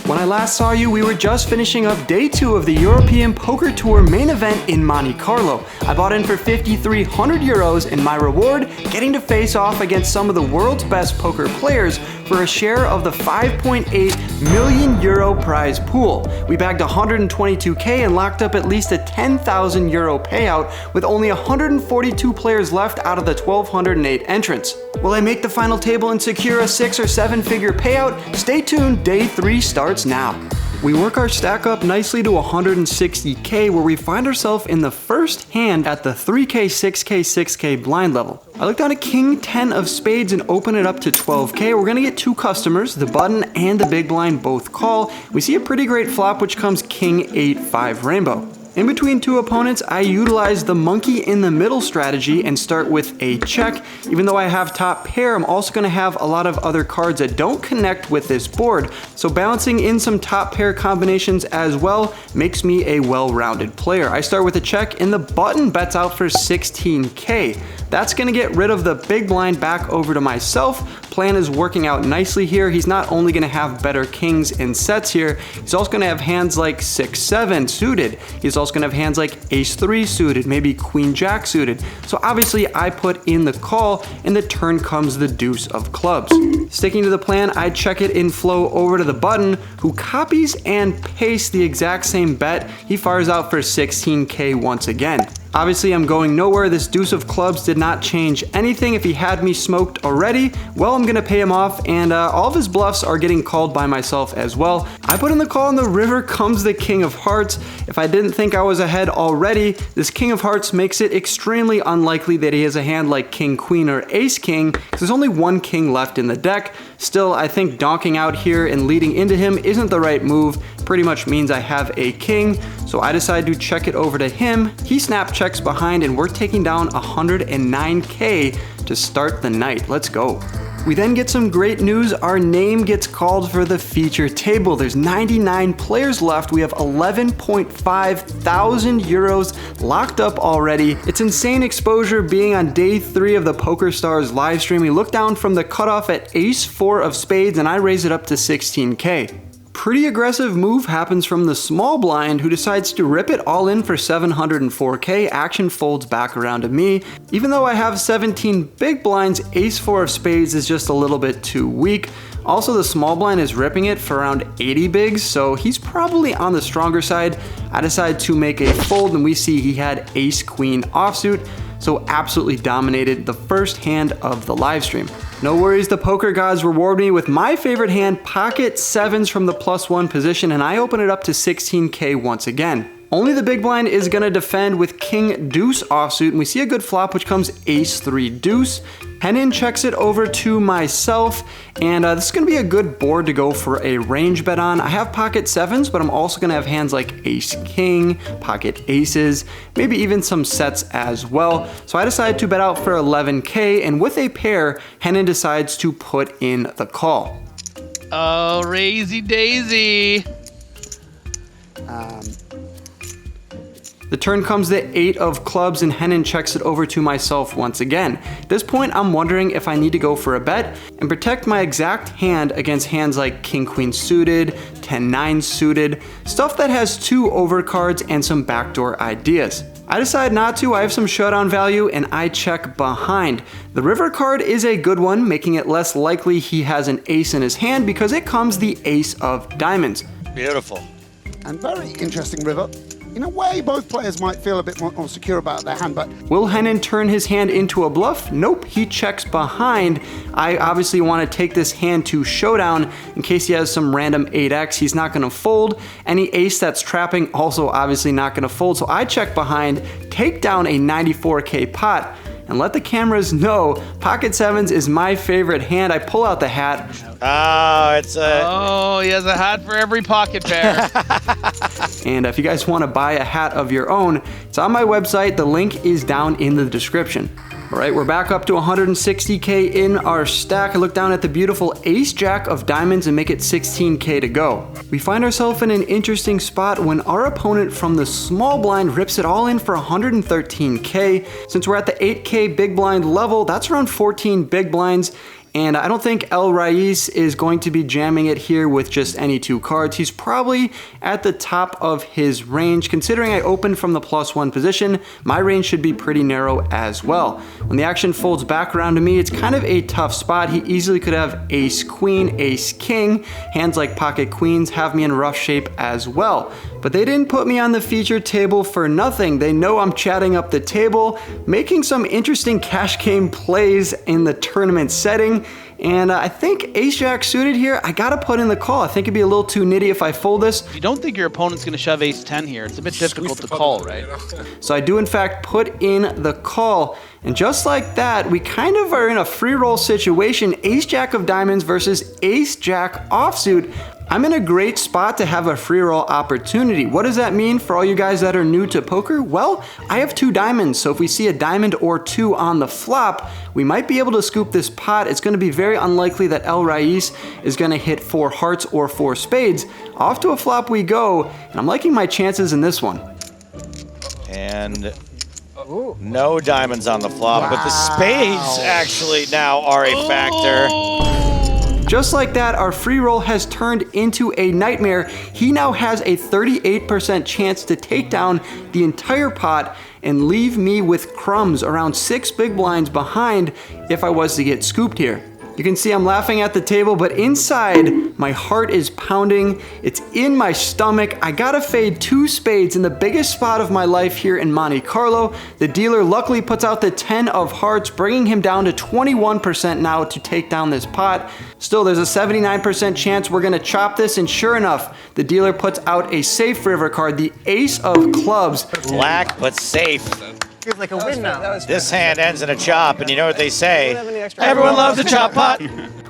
When I last saw you, we were just finishing up day 2 of the European Poker Tour main event in Monte Carlo. I bought in for 5,300 euros, and my reward, getting to face off against some of the world's best poker players for a share of the 5.8 million euro prize pool. We bagged 122k and locked up at least a 10,000 euro payout with only 142 players left out of the 1,208 entrants. Will I make the final table and secure a 6 or 7 figure payout? Stay tuned, day 3 starts now. We work our stack up nicely to 160k, where we find ourselves in the first hand at the 3k, 6k, 6k blind level. I look down at king 10 of spades and open it up to 12k. We're gonna get 2 customers, the button and the big blind both call. We see a pretty great flop, which comes king 8-5 rainbow. In between 2 opponents, I utilize the monkey in the middle strategy and start with a check. Even though I have top pair, I'm also going to have a lot of other cards that don't connect with this board. So balancing in some top pair combinations as well makes me a well-rounded player. I start with a check and the button bets out for 16k. That's going to get rid of the big blind back over to myself. Plan is working out nicely here. He's not only going to have better kings and sets here, he's also going to have hands like 6-7 suited. He's also going to have hands like ace-3 suited, maybe queen-jack suited. So obviously I put in the call, and the turn comes the deuce of clubs. Sticking to the plan, I check it in flow over to the button, who copies and pastes the exact same bet. He fires out for 16k once again. Obviously, I'm going nowhere. This deuce of clubs did not change anything. If he had me smoked already, well, I'm gonna pay him off, and all of his bluffs are getting called by myself as well. I put in the call, and the river comes the king of hearts. If I didn't think I was ahead already, this king of hearts makes it extremely unlikely that he has a hand like king queen or ace king, because there's only 1 king left in the deck. Still, I think donking out here and leading into him isn't the right move. Pretty much means I have a king, so I decide to check it over to him. He snap checks behind, and we're taking down 109k to start the night. Let's go. We then get some great news. Our name gets called for the feature table. There's 99 players left. We have 11.5 thousand euros locked up already. It's insane exposure being on day 3 of the PokerStars live stream. We look down from the cutoff at ace-4 of spades, and I raise it up to 16k. Pretty aggressive move happens from the small blind, who decides to rip it all in for 704k. Action folds back around to me. Even though I have 17 big blinds, ace-4 of spades is just a little bit too weak. Also, the small blind is ripping it for around 80 bigs, so he's probably on the stronger side. I decide to make a fold, and we see he had ace-queen offsuit, so absolutely dominated the first hand of the live stream. No worries, the poker gods reward me with my favorite hand, pocket 7s from the +1 position, and I open it up to 16k once again. Only the big blind is gonna defend with king deuce offsuit, and we see a good flop, which comes ace-3 deuce. Henin checks it over to myself, and this is gonna be a good board to go for a range bet on. I have pocket 7s, but I'm also gonna have hands like ace-king, pocket aces, maybe even some sets as well. So I decide to bet out for 11k, and with a pair, Henin decides to put in the call. Oh, Razy Daisy. The turn comes the 8 of clubs, and Henin checks it over to myself once again. At this point, I'm wondering if I need to go for a bet and protect my exact hand against hands like king-queen suited, 10-9 suited, stuff that has 2 overcards and some backdoor ideas. I decide not to. I have some showdown value, and I check behind. The river card is a good one, making it less likely he has an ace in his hand because it comes the ace of diamonds. Beautiful. And very interesting river. In a way, both players might feel a bit more secure about their hand, but... Will Henin turn his hand into a bluff? Nope, he checks behind. I obviously want to take this hand to showdown in case he has some random 8x. He's not going to fold. Any ace that's trapping, also obviously not going to fold. So I check behind, take down a 94k pot, and let the cameras know pocket 7s is my favorite hand. I pull out the hat. Oh, he has a hat for every pocket pair. And if you guys want to buy a hat of your own, it's on my website. The link is down in the description. All right, we're back up to 160k in our stack. I look down at the beautiful ace-jack of diamonds and make it 16k to go. We find ourselves in an interesting spot when our opponent from the small blind rips it all in for 113k. Since we're at the 8k big blind level, that's around 14 big blinds. And I don't think El Rais is going to be jamming it here with just any 2 cards. He's probably at the top of his range. Considering I opened from the +1 position, my range should be pretty narrow as well. When the action folds back around to me, it's kind of a tough spot. He easily could have ace queen, ace king. Hands like pocket queens have me in rough shape as well. But they didn't put me on the feature table for nothing. They know I'm chatting up the table, making some interesting cash game plays in the tournament setting. And I think ace-jack suited here, I gotta put in the call. I think it'd be a little too nitty if I fold this. You don't think your opponent's going to shove ace-10 here. It's a bit difficult to call, right? So I do in fact put in the call. And just like that, we kind of are in a free roll situation. Ace-jack of diamonds versus ace-jack offsuit. I'm in a great spot to have a free roll opportunity. What does that mean for all you guys that are new to poker? Well, I have 2 diamonds, so if we see a diamond or 2 on the flop, we might be able to scoop this pot. It's gonna be very unlikely that El Rais is gonna hit 4 hearts or 4 spades. Off to a flop we go, and I'm liking my chances in this one. And no diamonds on the flop, but the spades actually now are a factor. Just like that, our free roll has turned into a nightmare. He now has a 38% chance to take down the entire pot and leave me with crumbs around 6 big blinds behind if I was to get scooped here. You can see I'm laughing at the table, but inside, my heart is pounding. It's in my stomach. I gotta fade 2 spades in the biggest spot of my life here in Monte Carlo. The dealer luckily puts out the 10 of hearts, bringing him down to 21% now to take down this pot. Still, there's a 79% chance we're gonna chop this, and sure enough, the dealer puts out a safe river card, the ace of clubs. Black, but safe. Feels like a win now. This hand ends in a chop, and you know what they say. Everyone loves a chop pot.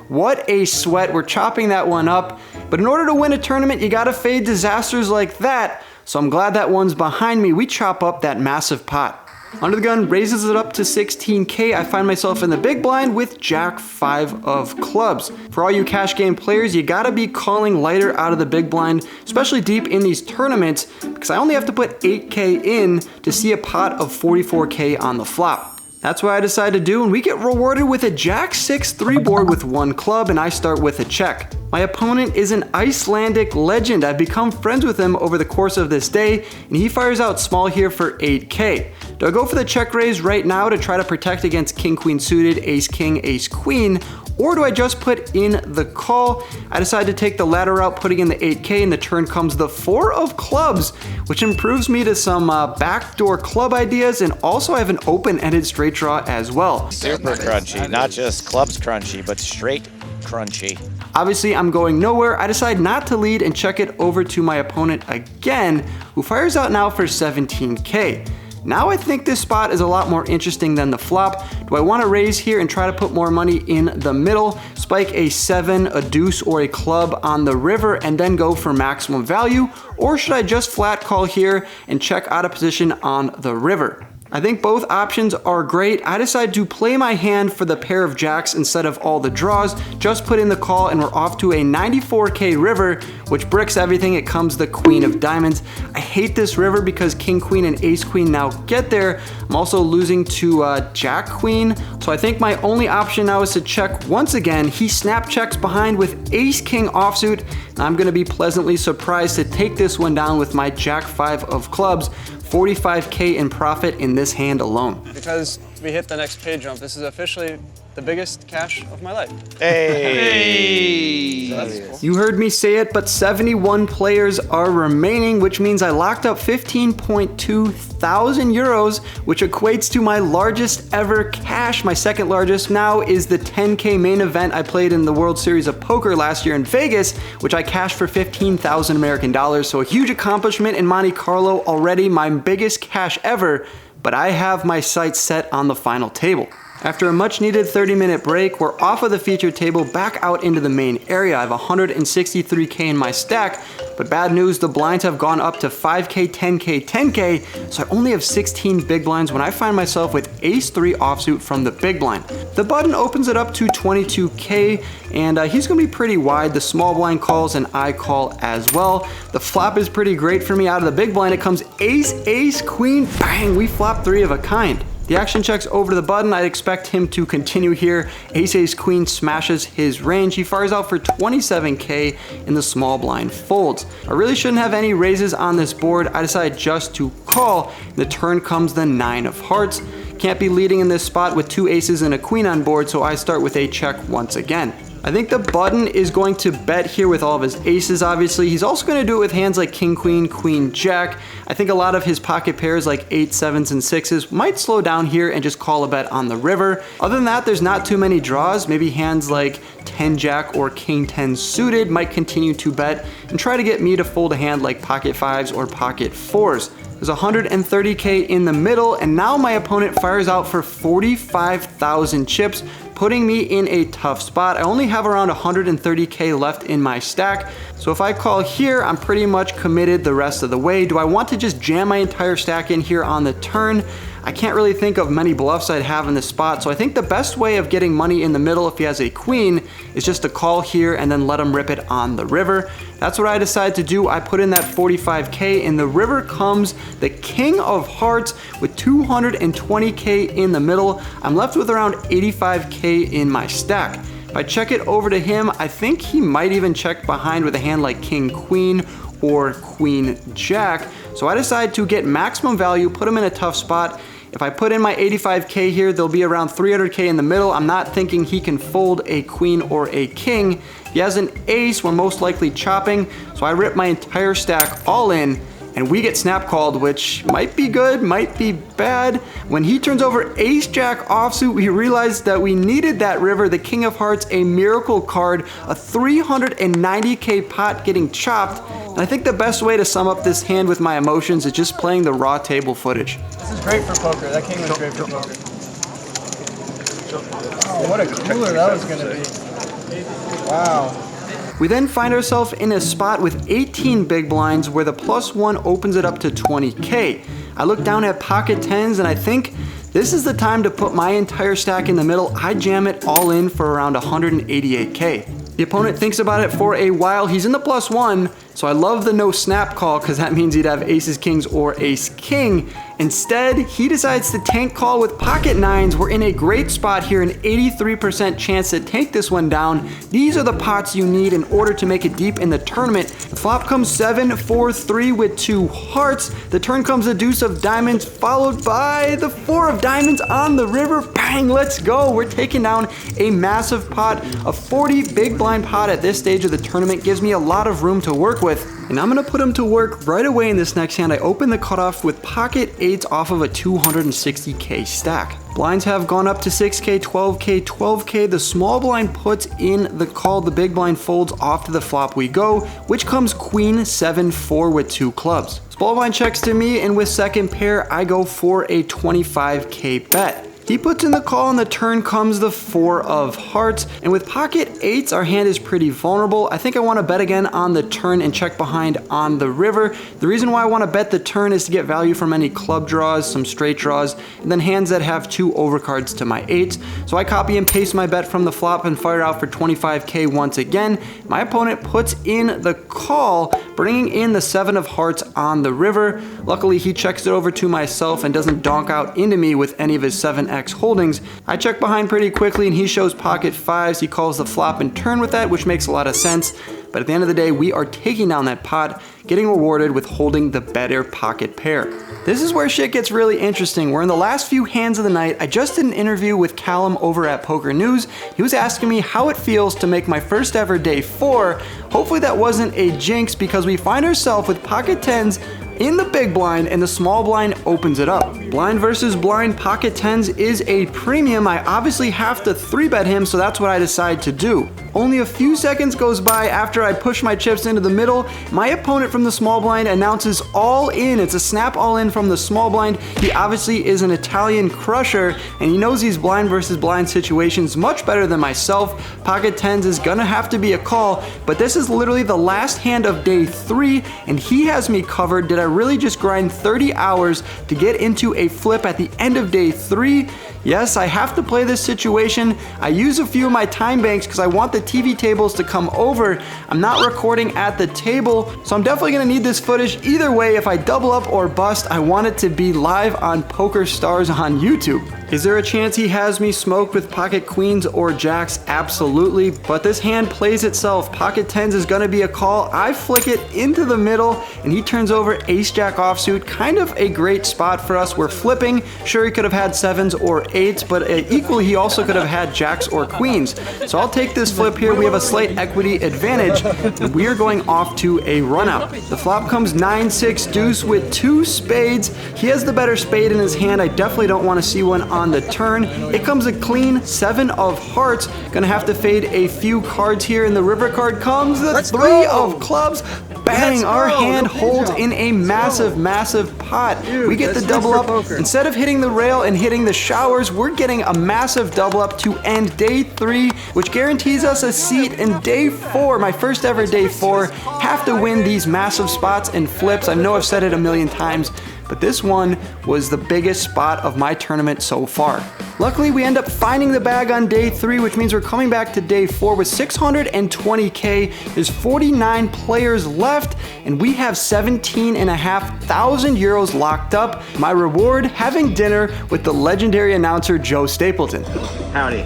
What a sweat. We're chopping that one up. But in order to win a tournament, you gotta fade disasters like that. So I'm glad that one's behind me. We chop up that massive pot. Under the gun raises it up to 16K. I find myself in the big blind with Jack 5 of clubs. For all you cash game players, you gotta be calling lighter out of the big blind, especially deep in these tournaments, because I only have to put 8K in to see a pot of 44K on the flop. That's what I decided to do, and we get rewarded with a Jack 6-3 board with 1 club, and I start with a check. My opponent is an Icelandic legend. I've become friends with him over the course of this day, and he fires out small here for 8K. Do I go for the check raise right now to try to protect against king-queen suited, ace-king, ace-queen, or do I just put in the call? I decide to take the latter route, putting in the 8K, and the turn comes the 4 of clubs, which improves me to some backdoor club ideas, and also I have an open-ended straight draw as well. Super crunchy, not just clubs crunchy, but straight crunchy. Obviously, I'm going nowhere. I decide not to lead and check it over to my opponent again, who fires out now for 17K. Now I think this spot is a lot more interesting than the flop. Do I want to raise here and try to put more money in the middle, spike a 7, a deuce, or a club on the river, and then go for maximum value? Or should I just flat call here and check out of position on the river? I think both options are great. I decide to play my hand for the pair of jacks instead of all the draws, just put in the call, and we're off to a 94K river, which bricks everything. It comes the queen of diamonds. I hate this river because king, queen, and ace queen now get there. I'm also losing to jack queen, so I think my only option now is to check once again. He snap checks behind with ace king offsuit, and I'm gonna be pleasantly surprised to take this one down with my jack 5 of clubs. 45K in profit in this hand alone. Because we hit the next pay jump, this is officially the biggest cash of my life. Hey! So that's cool. You heard me say it, but 71 players are remaining, which means I locked up 15.2 thousand euros, which equates to my largest ever cash. My second largest now is the 10K main event I played in the World Series of Poker last year in Vegas, which I cashed for 15,000 American dollars. So a huge accomplishment in Monte Carlo already, my biggest cash ever, but I have my sights set on the final table. After a much needed 30-minute break, we're off of the feature table back out into the main area. I have 163K in my stack, but bad news, the blinds have gone up to 5K, 10K, 10K, so I only have 16 big blinds when I find myself with ace-3 offsuit from the big blind. The button opens it up to 22K, and he's gonna be pretty wide. The small blind calls and I call as well. The flop is pretty great for me. Out of the big blind, it comes ace, ace, queen, bang, we flop 3 of a kind. The action checks over to the button. I'd expect him to continue here. Ace queen smashes his range. He fires out for 27k in the small blind folds. I really shouldn't have any raises on this board. I decide just to call. The turn comes the 9 of hearts. Can't be leading in this spot with 2 aces and a queen on board, so I start with a check once again. I think the button is going to bet here with all of his aces, obviously. He's also going to do it with hands like king, queen, queen, jack. I think a lot of his pocket pairs like 8s, 7s, and 6s might slow down here and just call a bet on the river. Other than that, there's not too many draws. Maybe hands like 10 jack or king 10 suited might continue to bet and try to get me to fold a hand like pocket 5s or pocket 4s. There's 130k in the middle, and now my opponent fires out for 45,000 chips, putting me in a tough spot. I only have around 130k left in my stack, so if I call here, I'm pretty much committed the rest of the way. Do I want to just jam my entire stack in here on the turn? I can't really think of many bluffs I'd have in this spot, so I think the best way of getting money in the middle if he has a queen is just to call here and then let him rip it on the river. That's what I decide to do. I put in that 45k. In the river comes the king of hearts with 220k in the middle. I'm left with around 85k in my stack. If I check it over to him, I think he might even check behind with a hand like king queen or queen jack. So I decide to get maximum value, put him in a tough spot. If I put in my 85k here, there'll be around 300k in the middle. I'm not thinking he can fold a queen or a king. If he has an ace, we're most likely chopping. So I rip my entire stack all in, and we get snap called, which might be good, might be bad. When he turns over ace jack offsuit, we realized that we needed that river. The king of hearts, a miracle card, a 390k pot getting chopped. And I think the best way to sum up this hand with my emotions is just playing the raw table footage. This is great for poker. That king was great for poker. Oh, what a cooler that was going to be. Wow. We then find ourselves in a spot with 18 big blinds where the +1 opens it up to 20k. I look down at pocket 10s and I think this is the time to put my entire stack in the middle. I jam it all in for around 188k. The opponent thinks about it for a while. He's in the +1, so I love the no snap call because that means he'd have aces, kings, or ace king. Instead, he decides to tank call with pocket 9s. We're in a great spot here, an 83% chance to take this one down. These are the pots you need in order to make it deep in the tournament. The flop comes 7, 4, 3 with 2 hearts. The turn comes the deuce of diamonds, followed by the 4 of diamonds on the river. Bang, let's go. We're taking down a massive pot. A 40 big blind pot at this stage of the tournament gives me a lot of room to work with. And I'm gonna put him to work right away in this next hand. I open the cutoff with pocket 8s off of a 260k stack. Blinds have gone up to 6k, 12k, 12k. The small blind puts in the call. The big blind folds off to the flop we go, which comes queen 7-4 with 2 clubs. Small blind checks to me, and with second pair, I go for a 25k bet. He puts in the call, and the turn comes the 4 of hearts. And with pocket 8s, our hand is pretty vulnerable. I think I want to bet again on the turn and check behind on the river. The reason why I want to bet the turn is to get value from any club draws, some straight draws, and then hands that have 2 overcards to my 8s. So I copy and paste my bet from the flop and fire out for 25k once again. My opponent puts in the call, bringing in the 7 of hearts on the river. Luckily, he checks it over to myself and doesn't donk out into me with any of his 7x holdings. I check behind pretty quickly, and he shows pocket 5s. He calls the flop and turn with that, which makes a lot of sense. But at the end of the day, we are taking down that pot, getting rewarded with holding the better pocket pair. This is where shit gets really interesting. We're in the last few hands of the night. I just did an interview with Callum over at Poker News. He was asking me how it feels to make my first ever day 4. Hopefully that wasn't a jinx, because we find ourselves with pocket 10s in the big blind, and the small blind opens it up. Blind versus blind, pocket 10s is a premium. I obviously have to 3-bet him, so that's what I decide to do. Only a few seconds goes by after I push my chips into the middle. My opponent from the small blind announces all in. It's a snap all in from the small blind. He obviously is an Italian crusher, and he knows these blind versus blind situations much better than myself. Pocket 10s is gonna have to be a call, but this is literally the last hand of day 3, and he has me covered. Did I really just grind 30 hours to get into a flip at the end of day 3? Yes, I have to play this situation. I use a few of my time banks because I want the TV tables to come over. I'm not recording at the table, so I'm definitely gonna need this footage either way. If I double up or bust, I want it to be live on Poker Stars on YouTube. Is there a chance he has me smoked with pocket queens or jacks? Absolutely, but this hand plays itself. Pocket tens is gonna be a call. I flick it into the middle and he turns over ace jack offsuit. Kind of a great spot for us. We're flipping. Sure, he could have had sevens or eights, but equally he also could have had jacks or queens. So I'll take this flip here. We have a slight equity advantage and we are going off to a run out. The flop comes 9-6 deuce with 2 spades. He has the better spade in his hand. I definitely don't want to see one on the turn. It comes a clean 7 of hearts. Gonna have to fade a few cards here, and the river card comes the 3 of clubs. Bang! Our hand holds in a massive pot. We get the double up. Instead of hitting the rail and hitting the showers, we're getting a massive double up to end day 3, which guarantees us a seat in day 4. My first ever day 4. Have to win these massive spots and flips. I know I've said it a million times, but this one was the biggest spot of my tournament so far. Luckily, we end up finding the bag on day 3, which means we're coming back to day 4 with 620K. There's 49 players left, and we have 17,500 euros locked up. My reward, having dinner with the legendary announcer Joe Stapleton. Howdy.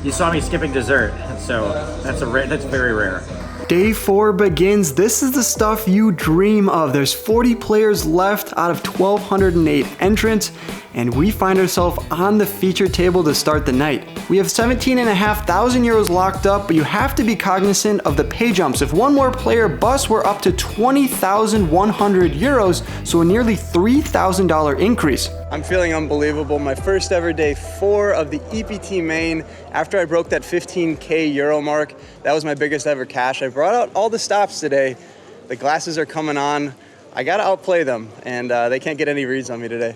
You saw me skipping dessert, so that's very rare. Day 4 begins. This is the stuff you dream of. There's 40 players left out of 1,208 entrants, and we find ourselves on the feature table to start the night. We have 17,500 euros locked up, but you have to be cognizant of the pay jumps. If one more player busts, we're up to 20,100 euros, so a nearly $3,000 increase. I'm feeling unbelievable. My first ever day 4 of the EPT main. After I broke that 15K euro mark, that was my biggest ever cash. I brought out all the stops today. The glasses are coming on. I gotta outplay them, and they can't get any reads on me today.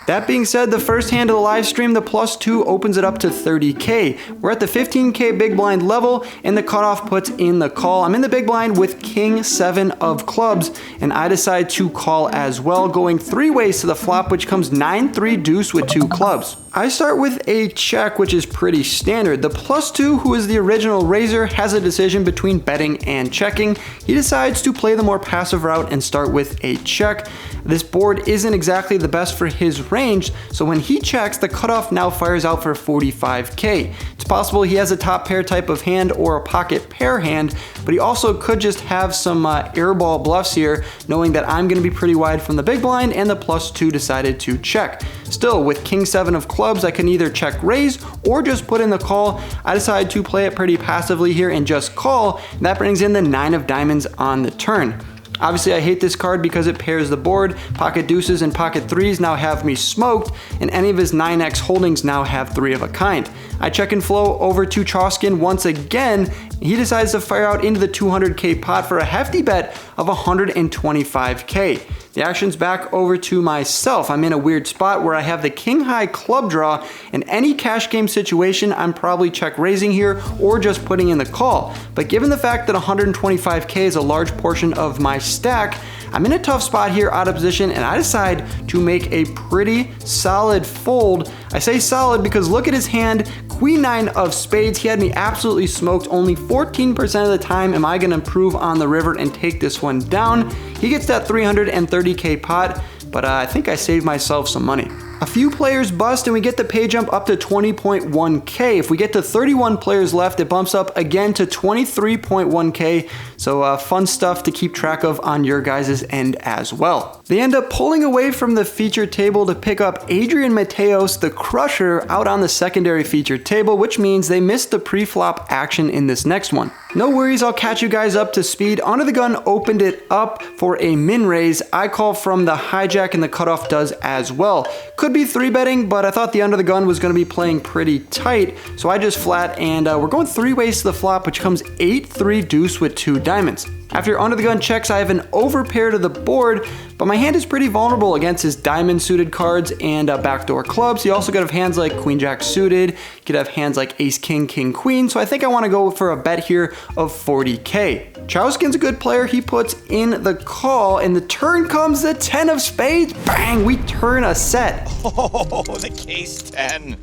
That being said, the first hand of the live stream, the +2, opens it up to 30K. We're at the 15K big blind level, and the cutoff puts in the call. I'm in the big blind with King 7 of clubs, and I decide to call as well, going 3 ways to the flop, which comes 9-3 deuce with 2 clubs. I start with a check, which is pretty standard. The +2, who is the original raiser, has a decision between betting and checking. He decides to play the more passive route and start with a check. This board isn't exactly the best for his range, so when he checks, the cutoff now fires out for 45K. It's possible he has a top pair type of hand or a pocket pair hand, but he also could just have some airball bluffs here, knowing that I'm gonna be pretty wide from the big blind, and the +2 decided to check. Still, with King 7 of clubs, I can either check raise or just put in the call. I decided to play it pretty passively here and just call, and that brings in the 9 of diamonds on the turn. Obviously, I hate this card because it pairs the board. Pocket deuces and pocket threes now have me smoked, and any of his 9x holdings now have 3 of a kind. I check and flow over to Choskin once again. He decides to fire out into the 200K pot for a hefty bet of 125K. The action's back over to myself. I'm in a weird spot where I have the king high club draw. In any cash game situation, I'm probably check raising here or just putting in the call. But given the fact that 125K is a large portion of my stack, I'm in a tough spot here out of position, and I decide to make a pretty solid fold. I say solid because look at his hand, Queen 9 of spades. He had me absolutely smoked. Only 14% of the time am I gonna improve on the river and take this one down. He gets that 330K pot, but I think I saved myself some money. A few players bust and we get the pay jump up to 20.1K. If we get to 31 players left, it bumps up again to 23.1K. So fun stuff to keep track of on your guys' end as well. They end up pulling away from the feature table to pick up Adrian Mateos, the crusher, out on the secondary feature table, which means they missed the pre-flop action in this next one. No worries, I'll catch you guys up to speed. Under the gun opened it up for a min raise. I call from the hijack and the cutoff does as well. Could be 3-betting, but I thought the under the gun was gonna be playing pretty tight, so I just flat, and we're going 3 ways to the flop, which comes 8-3 deuce with 2 diamonds. After under the gun checks, I have an overpair to the board, but my hand is pretty vulnerable against his diamond suited cards and backdoor clubs. You also could have hands like queen jack suited. You could have hands like ace king, king queen. So I think I want to go for a bet here of 40K. Chowskin's a good player. He puts in the call, and the turn comes the 10 of spades. Bang, we turn a set. Oh, the case 10.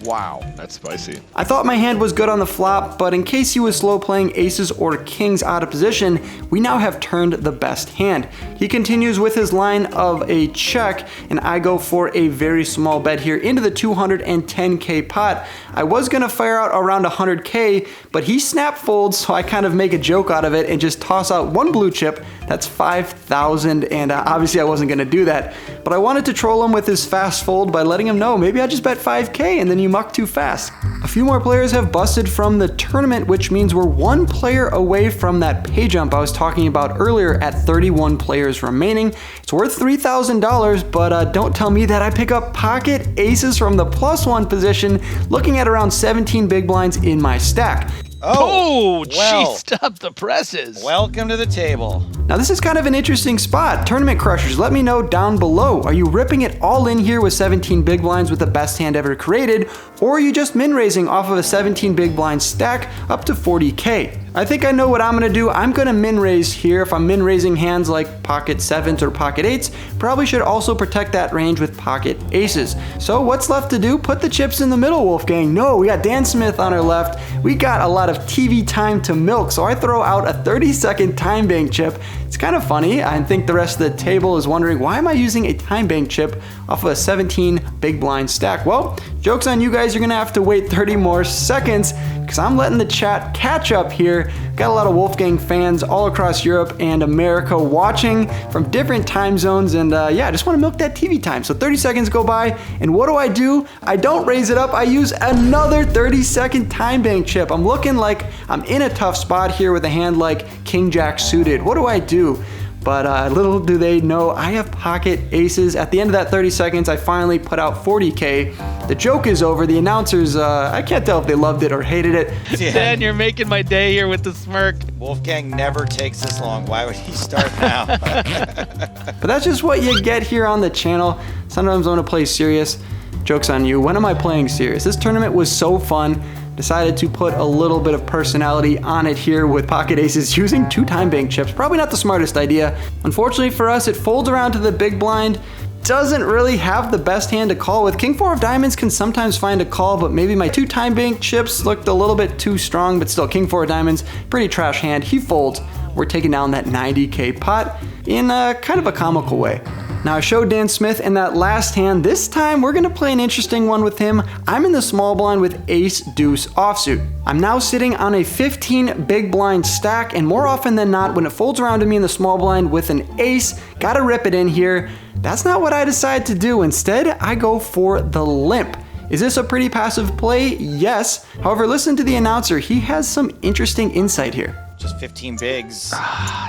Wow, that's spicy. I thought my hand was good on the flop, but in case he was slow playing aces or kings out of position, we now have turned the best hand. He continues with his line of a check, and I go for a very small bet here into the 210K pot. I was gonna fire out around 100K, but he snap folds, so I kind of make a joke out of it and just toss out one blue chip. That's 5,000, and obviously I wasn't gonna do that. But I wanted to troll him with his fast fold by letting him know maybe I just bet 5K and then you muck too fast. A few more players have busted from the tournament, which means we're one player away from that pay jump I was talking about earlier at 31 players remaining. It's worth $3,000, but don't tell me that I pick up pocket aces from the +1 position, looking at around 17 big blinds in my stack. Oh, well. stop the presses. Welcome to the table. Now this is kind of an interesting spot. Tournament crushers, let me know down below. Are you ripping it all in here with 17 big blinds with the best hand ever created, or are you just min raising off of a 17 big blind stack up to 40K? I think I know what I'm gonna do. I'm gonna min raise here. If I'm min raising hands like pocket sevens or pocket eights, probably should also protect that range with pocket aces. So what's left to do? Put the chips in the middle, Wolfgang. No, we got Dan Smith on our left. We got a lot of TV time to milk, so I throw out a 30-second time bank chip. It's kind of funny. I think the rest of the table is wondering, why am I using a time bank chip off of a 17 big blind stack? Well, joke's on you guys. You're gonna have to wait 30 more seconds because I'm letting the chat catch up here. Got a lot of Wolfgang fans all across Europe and America watching from different time zones, and yeah, I just want to milk that TV time. So 30 seconds go by, and what do? I don't raise it up. I use another 30-second time bank chip. I'm looking like I'm in a tough spot here with a hand like King Jack suited. What do? But little do they know, I have pocket aces. At the end of that 30 seconds, I finally put out 40K. The joke is over. The announcers, I can't tell if they loved it or hated it. Yeah. Dan, you're making my day here with the smirk. Wolfgang never takes this long. Why would he start now? But that's just what you get here on the channel. Sometimes I want to play serious. Joke's on you. When am I playing serious? This tournament was so fun. Decided to put a little bit of personality on it here with pocket aces using 2 time bank chips. Probably not the smartest idea. Unfortunately for us, it folds around to the big blind. Doesn't really have the best hand to call with. King 4 of diamonds can sometimes find a call, but maybe my 2 time bank chips looked a little bit too strong, but still King 4 of diamonds, pretty trash hand. He folds. We're taking down that 90K pot in kind of a comical way. Now I showed Dan Smith in that last hand. This time we're gonna play an interesting one with him. I'm in the small blind with ace deuce offsuit. I'm now sitting on a 15 big blind stack, and more often than not, when it folds around to me in the small blind with an ace, gotta rip it in here. That's not what I decide to do. Instead, I go for the limp. Is this a pretty passive play? Yes. However, listen to the announcer. He has some interesting insight here. Just 15 bigs.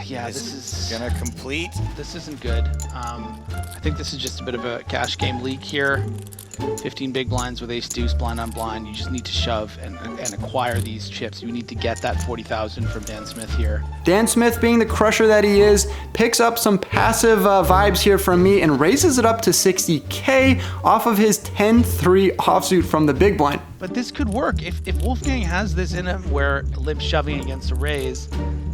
Yeah, this is gonna complete. This isn't good. I think this is just a bit of a cash game leak here. 15 big blinds with ace deuce blind on blind. You just need to shove and acquire these chips. You need to get that 40,000 from Dan Smith here. Dan Smith, being the crusher that he is, picks up some passive vibes here from me and raises it up to 60K off of his 10-3 offsuit from the big blind. But this could work. If Wolfgang has this in him where limp shoving against a raise,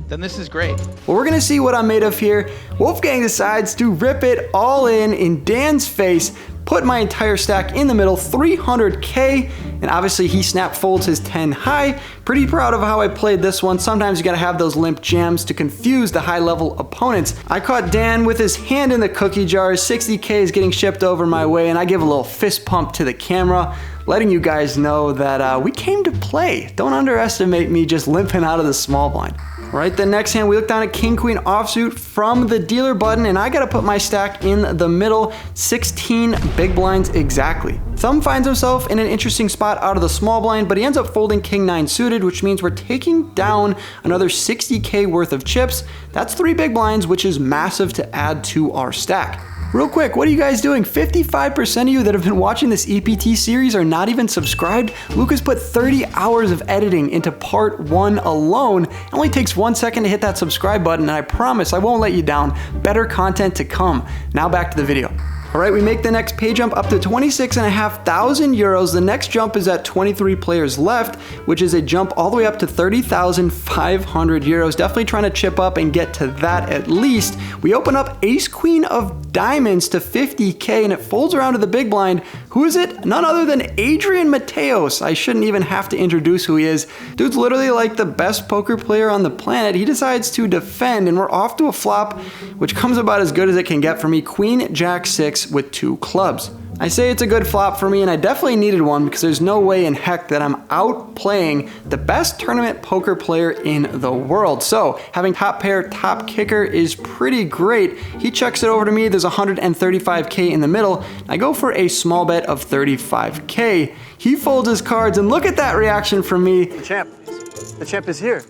then this is great. Well, we're gonna see what I'm made of here. Wolfgang decides to rip it all in Dan's face, put my entire stack in the middle, 300K, and obviously he snap folds his 10 high. Pretty proud of how I played this one. Sometimes you gotta have those limp jams to confuse the high level opponents. I caught Dan with his hand in the cookie jar. 60K is getting shipped over my way, and I give a little fist pump to the camera, letting you guys know that we came to play. Don't underestimate me just limping out of the small blind. Right, the next hand we look down at King Queen offsuit from the dealer button, and I gotta put my stack in the middle, 16 big blinds exactly. Thumb finds himself in an interesting spot out of the small blind, but he ends up folding King 9 suited, which means we're taking down another 60K worth of chips. That's 3 big blinds, which is massive to add to our stack. Real quick, what are you guys doing? 55% of you that have been watching this EPT series are not even subscribed. Lucas put 30 hours of editing into part 1 alone. It only takes 1 second to hit that subscribe button, and I promise I won't let you down. Better content to come. Now back to the video. All right, we make the next pay jump up to 26,500 euros. The next jump is at 23 players left, which is a jump all the way up to 30,500 euros. Definitely trying to chip up and get to that at least. We open up ace queen of diamonds to 50K, and it folds around to the big blind. Who is it? None other than Adrian Mateos. I shouldn't even have to introduce who he is. Dude's literally like the best poker player on the planet. He decides to defend, and we're off to a flop, which comes about as good as it can get for me. Queen, Jack 6 with 2 clubs. I say it's a good flop for me, and I definitely needed one because there's no way in heck that I'm outplaying the best tournament poker player in the world. So having top pair, top kicker is pretty great. He checks it over to me. There's 135K in the middle. I go for a small bet of 35K. He folds his cards, and look at that reaction from me. The champ is here.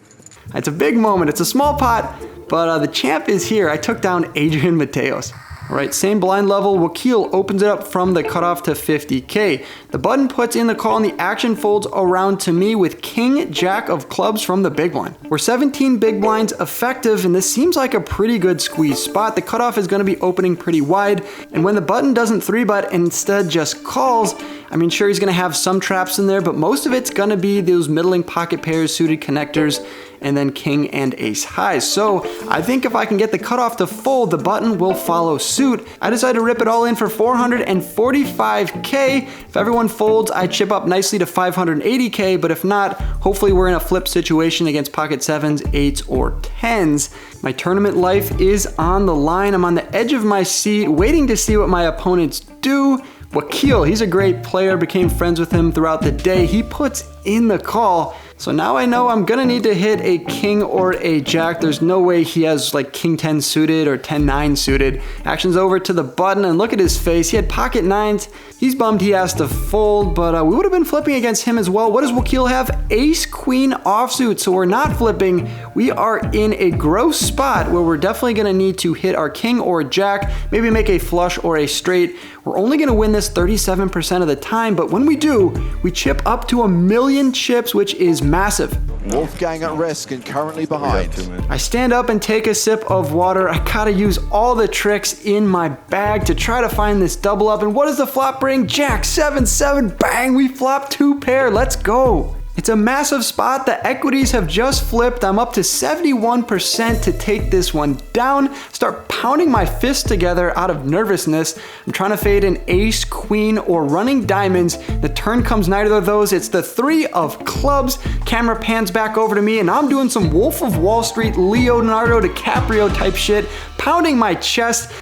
It's a big moment. It's a small pot, but the champ is here. I took down Adrian Mateos. All right, same blind level. Wakil opens it up from the cutoff to 50K. The button puts in the call and the action folds around to me with King, Jack of clubs from the big blind. We're 17 big blinds effective, and this seems like a pretty good squeeze spot. The cutoff is going to be opening pretty wide, and when the button doesn't 3-bet and instead just calls, I mean, sure, he's going to have some traps in there, but most of it's going to be those middling pocket pairs, suited connectors, and then king and ace highs. So I think if I can get the cutoff to fold, the button will follow suit. I decided to rip it all in for 445K. If everyone folds, I chip up nicely to 580K, but if not, hopefully we're in a flip situation against pocket 7s, 8s, or 10s. My tournament life is on the line. I'm on the edge of my seat, waiting to see what my opponents do. Wakil, he's a great player, became friends with him throughout the day. He puts in the call. So now I know I'm gonna need to hit a king or a jack. There's no way he has like king 10 suited or 10-9 suited. Action's over to the button, and look at his face. He had pocket 9s. He's bummed he has to fold, but we would have been flipping against him as well. What does Wakil have? Ace queen offsuit, so we're not flipping. We are in a gross spot where we're definitely gonna need to hit our king or jack, maybe make a flush or a straight. We're only gonna win this 37% of the time, but when we do, we chip up to 1,000,000 chips, which is massive. Wolfgang at risk and currently behind. I stand up and take a sip of water. I gotta use all the tricks in my bag to try to find this double up. And what does the flop bring? Jack 7-7, bang, we flop 2 pair, let's go. It's a massive spot. The equities have just flipped. I'm up to 71% to take this one down. Start pounding my fists together out of nervousness. I'm trying to fade an ace, queen, or running diamonds. The turn comes neither of those. It's the 3 of clubs. Camera pans back over to me, and I'm doing some Wolf of Wall Street, Leonardo DiCaprio type shit, pounding my chest.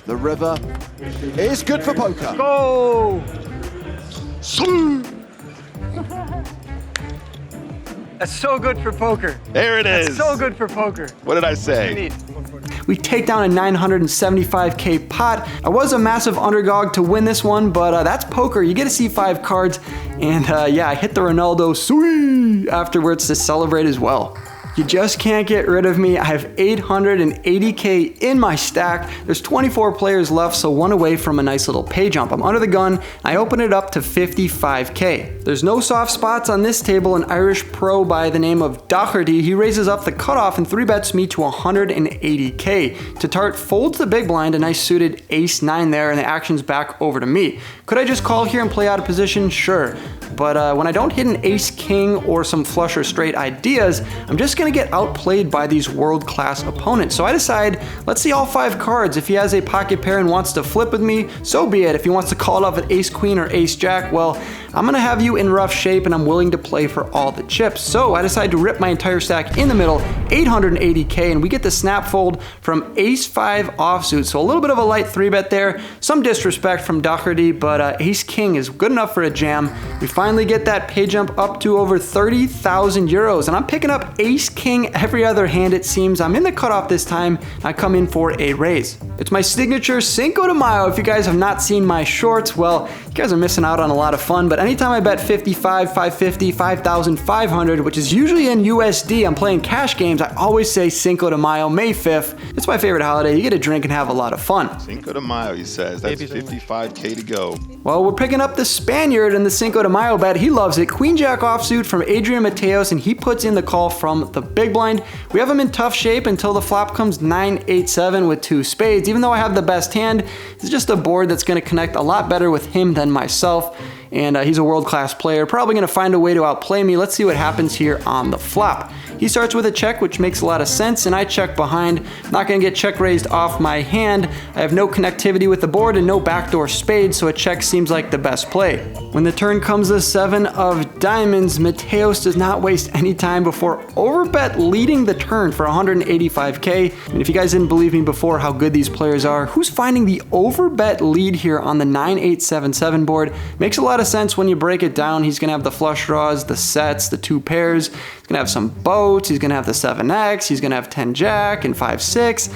The river is good for poker. Go! That's so good for poker. There it is. That's so good for poker. What did I say? We take down a 975K pot. I was a massive underdog to win this one, but that's poker. You get to see 5 cards, and yeah, I hit the Ronaldo sweet afterwards to celebrate as well. You just can't get rid of me. I have 880K in my stack. There's 24 players left, so one away from a nice little pay jump. I'm under the gun. I open it up to 55K. There's no soft spots on this table. An Irish pro by the name of Doherty, he raises up the cutoff and 3-bets me to 180K. Tatart folds the big blind, a nice suited ace-9 there, and the action's back over to me. Could I just call here and play out of position? Sure. But when I don't hit an ace-king or some flush or straight ideas, I'm just gonna get outplayed by these world-class opponents. So I decide, let's see all 5 cards. If he has a pocket pair and wants to flip with me, so be it. If he wants to call it off with ace-queen or ace-jack, well, I'm gonna have you in rough shape, and I'm willing to play for all the chips. So I decide to rip my entire stack in the middle, 880K, and we get the snap fold from ace-5 offsuit. So a little bit of a light 3-bet there. Some disrespect from Doherty, but ace-king is good enough for a jam. We finally get that pay jump up to over 30,000 euros, and I'm picking up ace-king every other hand it seems. I'm in the cutoff this time. I come in for a raise. It's my signature Cinco de Mayo. If you guys have not seen my shorts, well, you guys are missing out on a lot of fun, but anytime I bet 55, 550, 5,500, which is usually in USD, I'm playing cash games, I always say Cinco de Mayo, May 5th. It's my favorite holiday. You get a drink and have a lot of fun. Cinco de Mayo, he says. That's 55K to go. Well, we're picking up the Spaniard in the Cinco de Mayo bet. He loves it. Queen Jack offsuit from Adrian Mateos, and he puts in the call from the big blind. We have him in tough shape until the flop comes 9-8-7 with 2 spades. Even though I have the best hand, it's just a board that's going to connect a lot better with him than myself. and he's a world-class player, probably going to find a way to outplay me. Let's see what happens here on the flop. He starts with a check, which makes a lot of sense, and I check behind. Not going to get check raised off my hand. I have no connectivity with the board and no backdoor spades, so a check seems like the best play. When the turn comes the 7 of diamonds, Mateos does not waste any time before overbet leading the turn for 185K. And if you guys didn't believe me before how good these players are, who's finding the overbet lead here on the 9-8-7-7 board? Makes a lot of sense when you break it down. He's gonna have the flush draws, the sets, the 2 pairs. He's gonna have some boats. He's gonna have the 7X. He's gonna have 10 Jack and 5-6.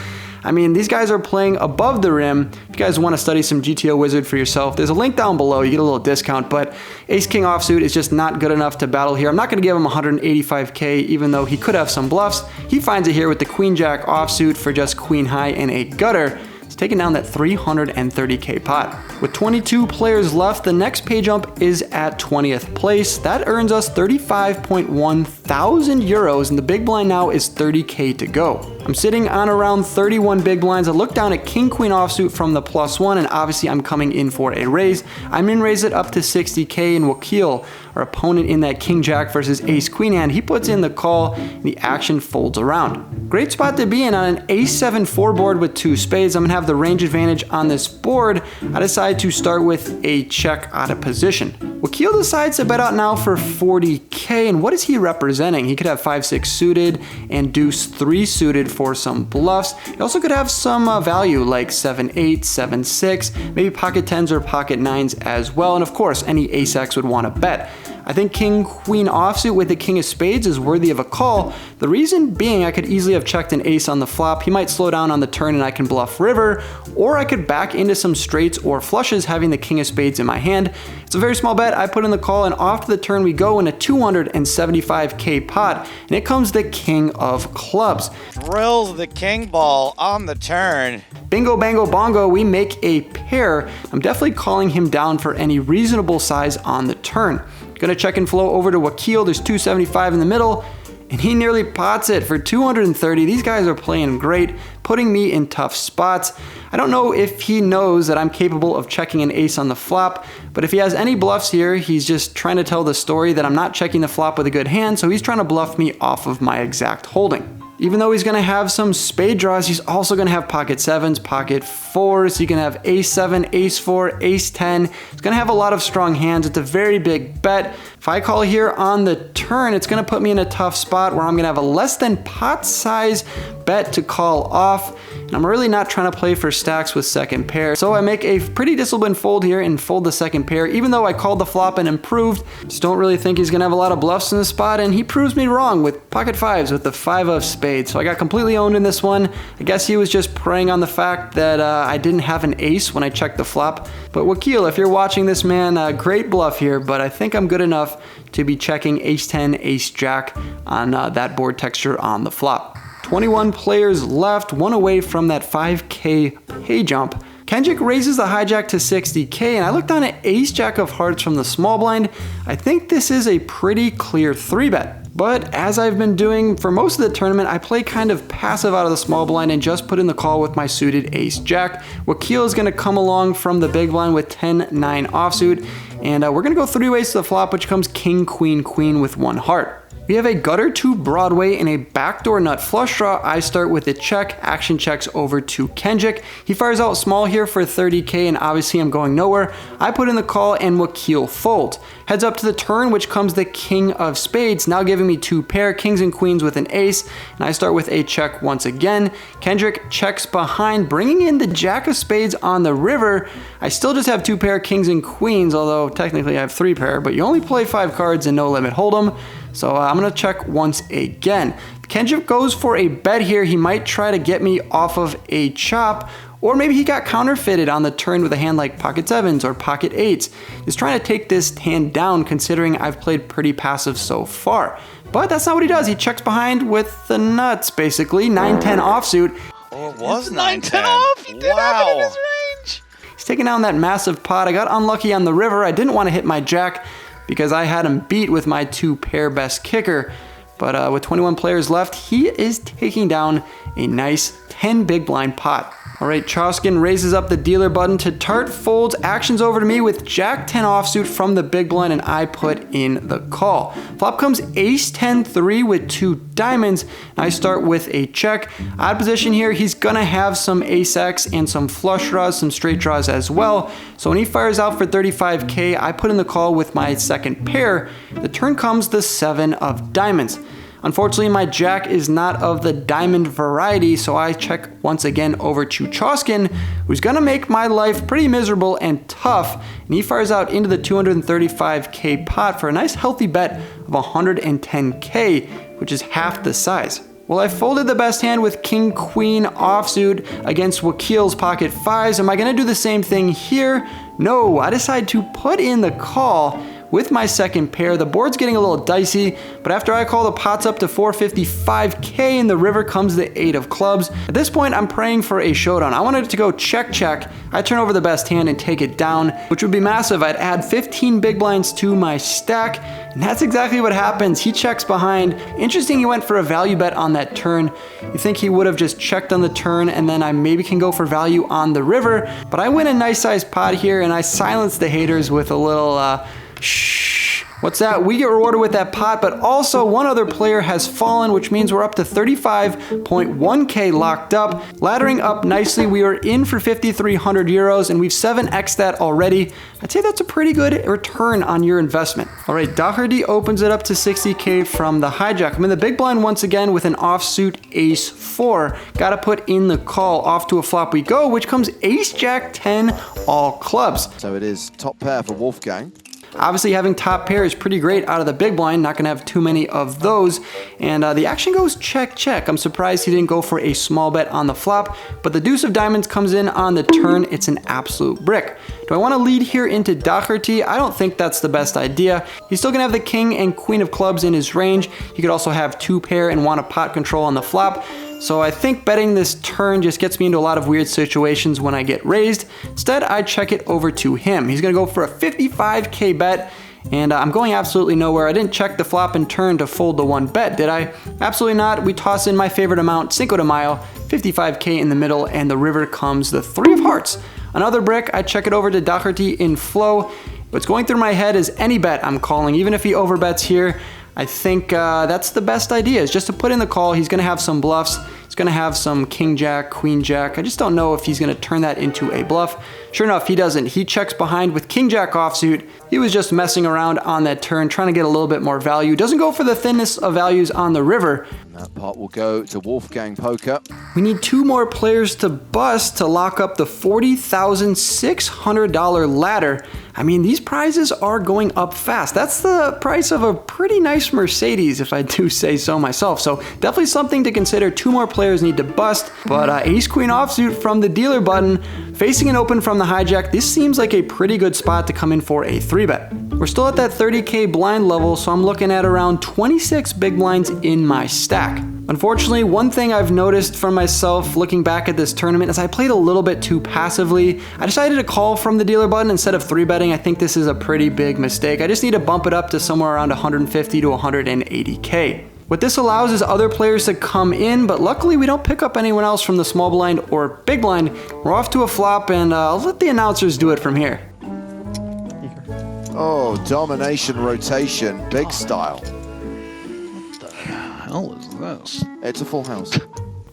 I mean, these guys are playing above the rim. If you guys want to study some GTO Wizard for yourself, there's a link down below. You get a little discount, but Ace-King offsuit is just not good enough to battle here. I'm not going to give him 185K, even though he could have some bluffs. He finds it here with the Queen-Jack offsuit for just Queen-High and a gutter. It's taking down that 330K pot. With 22 players left, the next pay jump is at 20th place. That earns us 35.1 thousand euros, and the big blind now is 30K to go. I'm sitting on around 31 big blinds. I look down at King Queen offsuit from the +1, and obviously I'm coming in for a raise. I'm in raise it up to 60K, and Wakil, our opponent in that King Jack versus Ace Queen hand, he puts in the call, and the action folds around. Great spot to be in on an Ace-7-4 board with 2 spades. I'm gonna have the range advantage on this board. I decide to start with a check out of position. Wakil decides to bet out now for 40K, and what is he representing? He could have 5-6 suited and deuce 3 suited for some bluffs. He also could have some value like 7-8, 7-6, maybe pocket 10s or pocket 9s as well, and of course any ace-x would want to bet. I think King Queen offsuit with the King of Spades is worthy of a call. The reason being, I could easily have checked an ace on the flop. He might slow down on the turn and I can bluff river, or I could back into some straights or flushes having the King of Spades in my hand. It's a very small bet. I put in the call, and off to the turn we go in a 275K pot, and it comes the King of Clubs. Drills the king ball on the turn. Bingo, bango, bongo, we make a pair. I'm definitely calling him down for any reasonable size on the turn. Gonna check and flow over to Wakil. There's 275 in the middle, and he nearly pots it for 230. These guys are playing great, putting me in tough spots. I don't know if he knows that I'm capable of checking an ace on the flop, but if he has any bluffs here, he's just trying to tell the story that I'm not checking the flop with a good hand, so he's trying to bluff me off of my exact holding. Even though he's going to have some spade draws, he's also going to have pocket 7s, pocket 4s. He can have ace-7, ace-4, ace-10. He's going to have a lot of strong hands. It's a very big bet. If I call here on the turn, it's going to put me in a tough spot where I'm going to have a less than pot size bet to call off. And I'm really not trying to play for stacks with second pair. So I make a pretty disciplined fold here and fold the second pair, even though I called the flop and improved. Just don't really think he's going to have a lot of bluffs in the spot, and he proves me wrong with pocket 5s with the 5 of spades. So I got completely owned in this one. I guess he was just preying on the fact that I didn't have an ace when I checked the flop. But Wakil, if you're watching this, man, great bluff here, but I think I'm good enough to be checking ace-10, ace-jack on that board texture on the flop. 21 players left, one away from that 5K pay jump. Kendrick raises the hijack to 60K, and I looked on at ace-jack of hearts from the small blind. I think this is a pretty clear 3-bet. But as I've been doing for most of the tournament, I play kind of passive out of the small blind and just put in the call with my suited ace-jack. Wakil is going to come along from the big blind with 10-9 offsuit, and we're going to go 3 ways to the flop, which comes king, queen, queen with 1 heart. We have a gutter to Broadway and a backdoor nut flush draw. I start with a check, action checks over to Kendrick. He fires out small here for 30K, and obviously I'm going nowhere. I put in the call and Wakil folds. Heads up to the turn, which comes the King of Spades, now giving me 2 pair, kings and queens with an ace, and I start with a check once again. Kendrick checks behind, bringing in the Jack of Spades on the river. I still just have 2 pair, kings and queens, although technically I have 3 pair, but you only play 5 cards and no limit hold'em. So I'm gonna check once again. Kendrick goes for a bet here. He might try to get me off of a chop, or maybe he got counterfeited on the turn with a hand like pocket 7s or pocket 8s. He's trying to take this hand down, considering I've played pretty passive so far. But that's not what he does. He checks behind with the nuts, basically. 9-10 offsuit. Oh, it was 9-10 off. He did have it in his range. He's taking down that massive pot. I got unlucky on the river. I didn't want to hit my jack because I had him beat with my 2 pair best kicker. But with 21 players left, he is taking down a nice 10 big blind pot. All right, Choskin raises up the dealer button to Tart, folds, actions over to me with Jack 10 offsuit from the big blind, and I put in the call. Flop comes Ace 10-3 with 2 diamonds, and I start with a check. Odd position here, he's gonna have some Ace X and some flush draws, some straight draws as well. So when he fires out for 35K, I put in the call with my second pair. The turn comes the 7 of diamonds. Unfortunately, my jack is not of the diamond variety, so I check once again over to Choskin, who's gonna make my life pretty miserable and tough, and he fires out into the 235K pot for a nice healthy bet of 110K, which is half the size. Well, I folded the best hand with King Queen offsuit against Wakil's pocket fives. Am I gonna do the same thing here? No, I decide to put in the call with my second pair. The board's getting a little dicey, but after I call, the pot's up to 455K and the river comes the 8 of clubs. At this point, I'm praying for a showdown. I wanted it to go check, check. I turn over the best hand and take it down, which would be massive. I'd add 15 big blinds to my stack, and that's exactly what happens. He checks behind. Interesting, he went for a value bet on that turn. You think he would have just checked on the turn and then I maybe can go for value on the river, but I win a nice sized pot here and I silence the haters with a little shh. What's that? We get rewarded with that pot, but also one other player has fallen, which means we're up to 35.1K locked up. Laddering up nicely, we are in for 5,300 euros, and we've 7x'd that already. I'd say that's a pretty good return on your investment. All right, Doherty opens it up to 60K from the hijack. I'm in the big blind once again with an offsuit Ace 4. Gotta put in the call. Off to a flop we go, which comes Ace Jack 10 all clubs. So it is top pair for Wolfgang. Obviously, having top pair is pretty great out of the big blind. Not gonna have too many of those. And the action goes check, check. I'm surprised he didn't go for a small bet on the flop, but the deuce of diamonds comes in on the turn. It's an absolute brick. Do I wanna lead here into Doherty? I don't think that's the best idea. He's still gonna have the king and queen of clubs in his range. He could also have 2 pair and want a pot control on the flop. So I think betting this turn just gets me into a lot of weird situations when I get raised. Instead, I check it over to him. He's gonna go for a 55K bet, and I'm going absolutely nowhere. I didn't check the flop and turn to fold the 1 bet, did I? Absolutely not. We toss in my favorite amount, Cinco de Mayo, 55K in the middle, and the river comes the 3 of hearts. Another brick, I check it over to Doherty in flow. What's going through my head is any bet I'm calling, even if he overbets here. I think that's the best idea, is just to put in the call. He's gonna have some bluffs. He's gonna have some king jack, queen jack. I just don't know if he's gonna turn that into a bluff. Sure enough, he doesn't. He checks behind with king jack offsuit. He was just messing around on that turn, trying to get a little bit more value. Doesn't go for the thinness of values on the river. That pot will go to Wolfgang Poker. We need 2 more players to bust to lock up the $40,600 ladder. I mean, these prizes are going up fast. That's the price of a pretty nice Mercedes, if I do say so myself. So definitely something to consider. 2 more players need to bust, but ace queen offsuit from the dealer button, facing an open from the hijack. This seems like a pretty good spot to come in for a 3-bet. We're still at that 30K blind level, so I'm looking at around 26 big blinds in my stack. Unfortunately, one thing I've noticed for myself looking back at this tournament is I played a little bit too passively. I decided to call from the dealer button instead of 3-betting. I think this is a pretty big mistake. I just need to bump it up to somewhere around 150 to 180K. What this allows is other players to come in, but luckily we don't pick up anyone else from the small blind or big blind. We're off to a flop, and I'll let the announcers do it from here. Oh, domination rotation, big style. What the hell is this? It's a full house.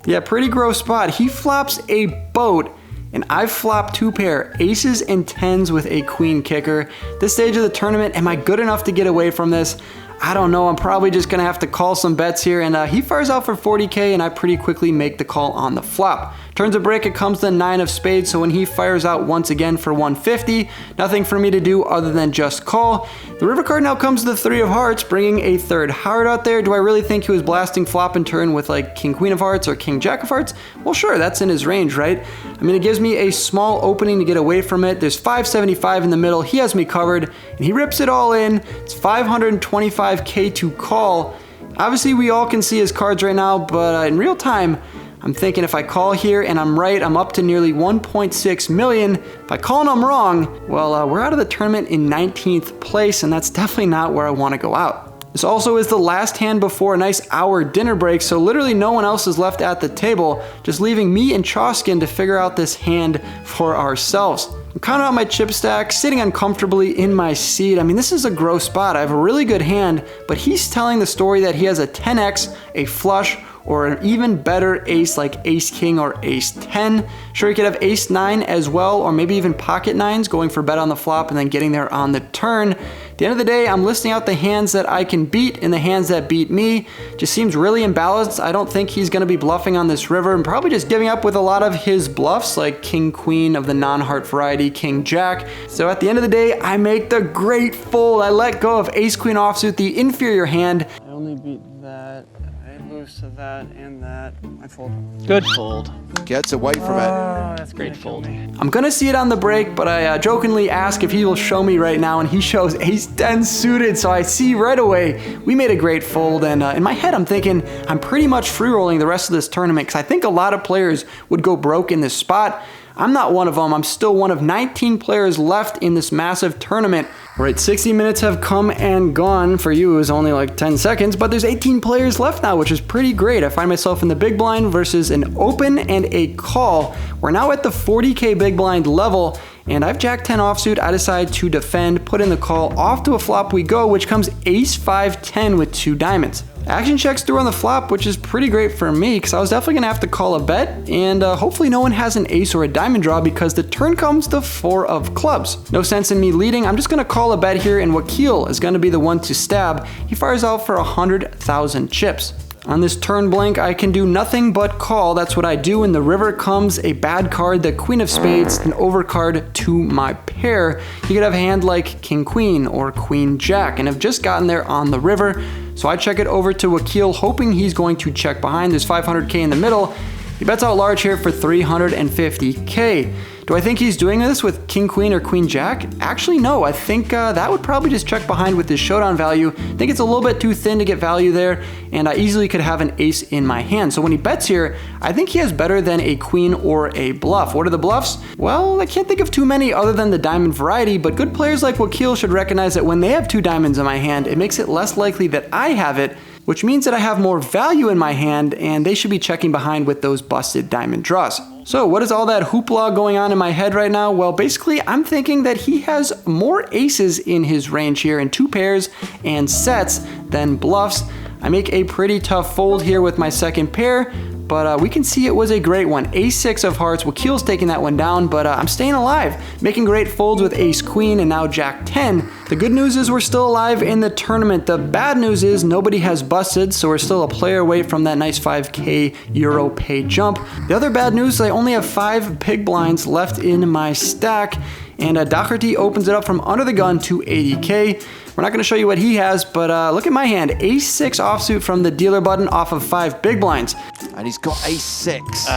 Yeah, pretty gross spot. He flops a boat, and I flop 2 pair, aces and 10s with a queen kicker. This stage of the tournament, am I good enough to get away from this? I don't know. I'm probably just gonna have to call some bets here, and he fires out for 40K, and I pretty quickly make the call on the flop. Turns a break, it comes the 9 of spades, so when he fires out once again for 150, nothing for me to do other than just call. The river card now comes the 3 of hearts, bringing a 3rd heart out there. Do I really think he was blasting flop and turn with like king queen of hearts or king jack of hearts? Well, sure, that's in his range, right? I mean, it gives me a small opening to get away from it. There's 575 in the middle. He has me covered, and he rips it all in. It's 525K to call. Obviously, we all can see his cards right now, but in real time, I'm thinking if I call here and I'm right, I'm up to nearly 1.6 million. If I call and I'm wrong, well, we're out of the tournament in 19th place, and that's definitely not where I want to go out. This also is the last hand before a nice hour dinner break, so literally no one else is left at the table, just leaving me and Choskin to figure out this hand for ourselves. I'm counting out my chip stack, sitting uncomfortably in my seat. I mean, this is a gross spot. I have a really good hand, but he's telling the story that he has a 10x, a flush, or an even better ace like ace king or ace 10. Sure, he could have ace 9 as well, or maybe even pocket 9s, going for bet on the flop and then getting there on the turn. At the end of the day, I'm listing out the hands that I can beat and the hands that beat me. Just seems really imbalanced. I don't think he's going to be bluffing on this river and probably just giving up with a lot of his bluffs like king queen of the non-heart variety, king jack. So at the end of the day, I make the great fold. I let go of ace queen offsuit, the inferior hand. I only beat that. I lose to that and that. I fold. Good fold. Gets away from it. Oh, that's Great fold. I'm gonna see it on the break, but I jokingly ask if he will show me right now, and he shows ace 10 suited, so I see right away we made a great fold, and in my head I'm thinking I'm pretty much free rolling the rest of this tournament because I think a lot of players would go broke in this spot. I'm not one of them. I'm still one of 19 players left in this massive tournament. All right, 60 minutes have come and gone. For you, it was only like 10 seconds, but there's 18 players left now, which is pretty great. I find myself in the big blind versus an open and a call. We're now at the 40K big blind level, and I've jack 10 offsuit. I decide to defend, put in the call, off to a flop we go, which comes ace 5-10 with 2 diamonds. Action checks through on the flop, which is pretty great for me because I was definitely going to have to call a bet, and hopefully no one has an ace or a diamond draw because the turn comes the 4 of clubs. No sense in me leading. I'm just going to call a bet here, and Wakil is going to be the one to stab. He fires out for 100,000 chips. On this turn blank, I can do nothing but call. That's what I do. In the river comes a bad card, the queen of spades, an overcard to my pair. You could have a hand like king queen or queen jack, and have just gotten there on the river. So I check it over to Wakil, hoping he's going to check behind. There's 500K in the middle. He bets out large here for 350K. Do I think he's doing this with king queen or queen jack? Actually, no. I think that would probably just check behind with his showdown value. I think it's a little bit too thin to get value there, and I easily could have an ace in my hand. So when he bets here, I think he has better than a queen or a bluff. What are the bluffs? Well, I can't think of too many other than the diamond variety, but good players like Wakil should recognize that when they have 2 diamonds in my hand, it makes it less likely that I have it, which means that I have more value in my hand, and they should be checking behind with those busted diamond draws. So what is all that hoopla going on in my head right now? Well, basically, I'm thinking that he has more aces in his range here in 2 pairs and sets than bluffs. I make a pretty tough fold here with my second pair, but we can see it was a great one. Ace 6 of hearts. Wakil's taking that one down, but I'm staying alive, making great folds with ace queen and now jack 10. The good news is we're still alive in the tournament. The bad news is nobody has busted, so we're still a player away from that nice 5K euro pay jump. The other bad news is I only have 5 big blinds left in my stack, and Doherty opens it up from under the gun to 80K. We're not going to show you what he has, but look at my hand. Ace 6 offsuit from the dealer button off of 5 big blinds. And he's got ace 6.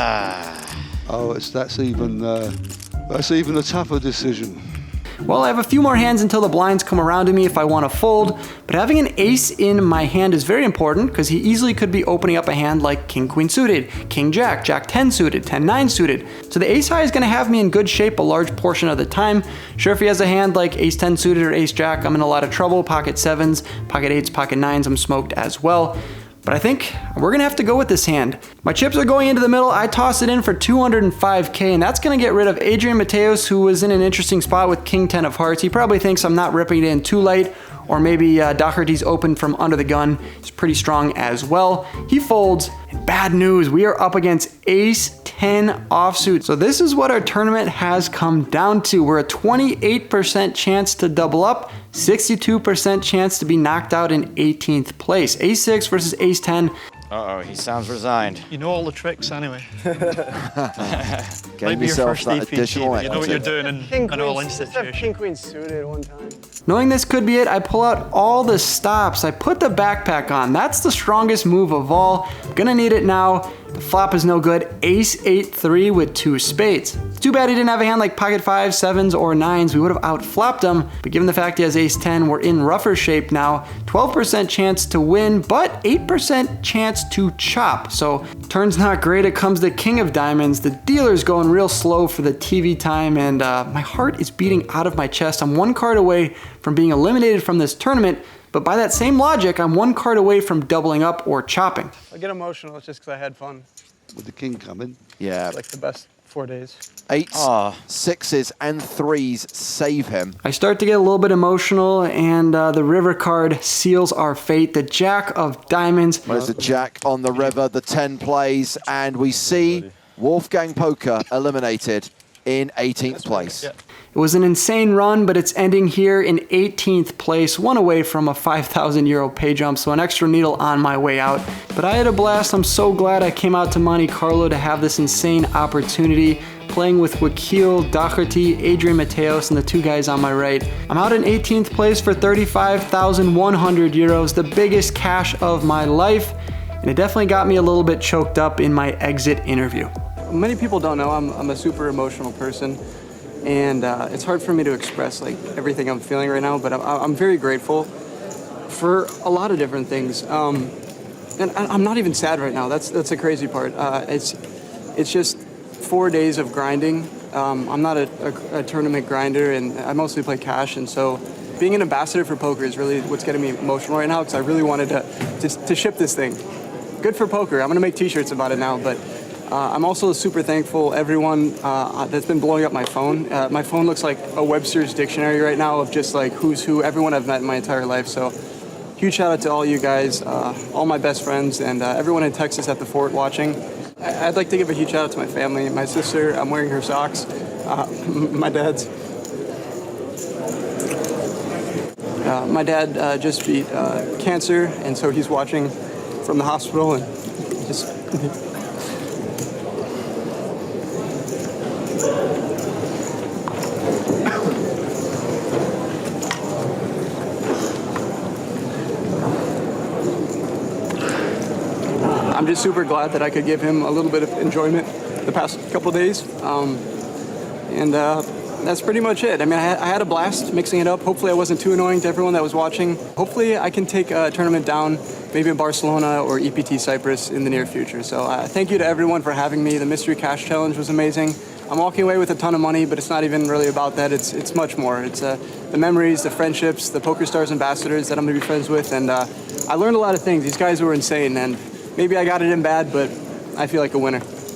Oh, that's even a tougher decision. Well, I have a few more hands until the blinds come around to me if I want to fold, but having an ace in my hand is very important because he easily could be opening up a hand like king queen suited, king jack, jack 10 suited, 10-9 suited. So the ace high is going to have me in good shape a large portion of the time. Sure, if he has a hand like ace 10 suited or ace jack, I'm in a lot of trouble. Pocket 7s, pocket 8s, pocket 9s, I'm smoked as well. But I think we're gonna have to go with this hand. My chips are going into the middle. I toss it in for 205K, and that's gonna get rid of Adrian Mateos, who was in an interesting spot with king 10 of hearts. He probably thinks I'm not ripping it in too late, or maybe Doherty's open from under the gun. He's pretty strong as well. He folds, and bad news, we are up against ace 10 offsuit. So this is what our tournament has come down to. We're a 28% chance to double up, 62% chance to be knocked out in 18th place. Ace 6 versus ace 10. Uh-oh, he sounds resigned. You know all the tricks anyway. Getting Might be your yourself first that EPT, additional but you know what you're equity. doing in all institutions. King queen suited one time. Knowing this could be it, I pull out all the stops. I put the backpack on. That's the strongest move of all. I'm gonna need it now. The flop is no good. Ace 8-3 with 2 spades. It's too bad he didn't have a hand like pocket 5, 7s, or 9s. We would have outflopped him, but given the fact he has ace 10, we're in rougher shape now. 12% chance to win, but 8% chance to chop. So turn's not great. It comes the king of diamonds. The dealer's going real slow for the TV time, and my heart is beating out of my chest. I'm 1 card away from being eliminated from this tournament, But by that same logic, I'm one card away from doubling up or chopping. I get emotional just because I had fun. With the king coming. Yeah. It's like the best 4 days. 8s, 6s, and 3s save him. I start to get a little bit emotional, and the river card seals our fate. The Jack of Diamonds. There's a jack on the river, the 10 plays, and we see Wolfgang Poker eliminated in 18th place. It was an insane run, but it's ending here in 18th place, one away from a 5,000 euro pay jump, so an extra needle on my way out. But I had a blast. I'm so glad I came out to Monte Carlo to have this insane opportunity, playing with Wakil Daugherty, Adrian Mateos, and the 2 guys on my right. I'm out in 18th place for 35,100 euros, the biggest cash of my life, and it definitely got me a little bit choked up in my exit interview. Many people don't know I'm a super emotional person, and it's hard for me to express like everything I'm feeling right now, but I'm very grateful for a lot of different things. And I'm not even sad right now. That's the crazy part. It's just 4 days of grinding. I'm not a tournament grinder, and I mostly play cash, and so being an ambassador for poker is really what's getting me emotional right now, because I really wanted to ship this thing. Good for poker. I'm gonna make t-shirts about it now, but I'm also super thankful everyone that's been blowing up my phone. My phone looks like a Webster's dictionary right now of just like who's who, everyone I've met in my entire life. So huge shout out to all you guys, all my best friends, and everyone in Texas at the fort watching. I'd like to give a huge shout out to my family. My sister, I'm wearing her socks. My dad's. My dad just beat cancer, and so he's watching from the hospital, and just. I'm just super glad that I could give him a little bit of enjoyment the past couple days. That's pretty much it. I mean, I had a blast mixing it up. Hopefully I wasn't too annoying to everyone that was watching. Hopefully I can take a tournament down, maybe in Barcelona or EPT Cyprus in the near future. So thank you to everyone for having me. The Mystery Cash Challenge was amazing. I'm walking away with a ton of money, but it's not even really about that. It's much more. It's the memories, the friendships, the PokerStars ambassadors that I'm gonna be friends with, and I learned a lot of things. These guys were insane, and maybe I got it in bad, but I feel like a winner.